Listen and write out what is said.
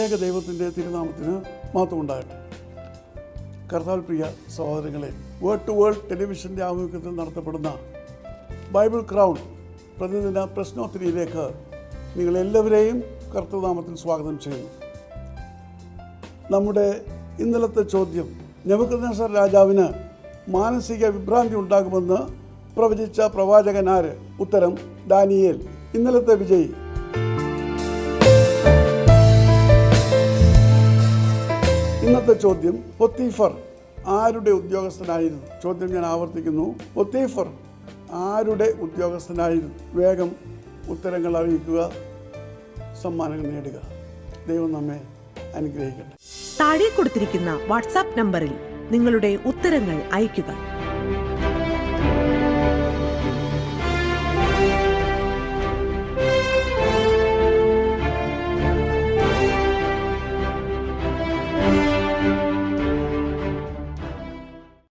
ത്രിയേക ദൈവത്തിൻ്റെ തിരുനാമത്തിന് മഹത്വമുണ്ടാകട്ടെ. കർത്താവിൽ പ്രിയ സഹോദരങ്ങളെ, വേർഡ് ടു വേൾഡ് ടെലിവിഷൻ്റെ ആഭിമുഖ്യത്തിൽ നടത്തപ്പെടുന്ന ബൈബിൾ ക്രൗൺ പ്രതിദിന പ്രശ്നോത്തരിയിലേക്ക് നിങ്ങളെല്ലാവരെയും കർത്തൃനാമത്തിൽ സ്വാഗതം ചെയ്യുന്നു. നമ്മുടെ ഇന്നലത്തെ ചോദ്യം, നെബൂഖദ്നേസർ രാജാവിന് മാനസിക വിഭ്രാന്തി ഉണ്ടാകുമെന്ന് പ്രവചിച്ച പ്രവാചകൻ ആര്? ഉത്തരം ദാനിയേൽ. ഇന്നലത്തെ വിജയി. ഇന്നത്തെ ചോദ്യം, പൊത്തീഫർ ആരുടെ ഉദ്യോഗസ്ഥനായിരുന്നു? ചോദ്യം ഞാൻ ആവർത്തിക്കുന്നു, പൊത്തീഫർ ആരുടെ ഉദ്യോഗസ്ഥനായിരുന്നു? വേഗം ഉത്തരങ്ങൾ അറിയിക്കുക, സമ്മാനങ്ങൾ നേടുക. ദൈവം നമ്മെ അനുഗ്രഹിക്കട്ടെ. താഴെ കൊടുത്തിരിക്കുന്ന വാട്സാപ്പ് നമ്പറിൽ നിങ്ങളുടെ ഉത്തരങ്ങൾ അയയ്ക്കുക.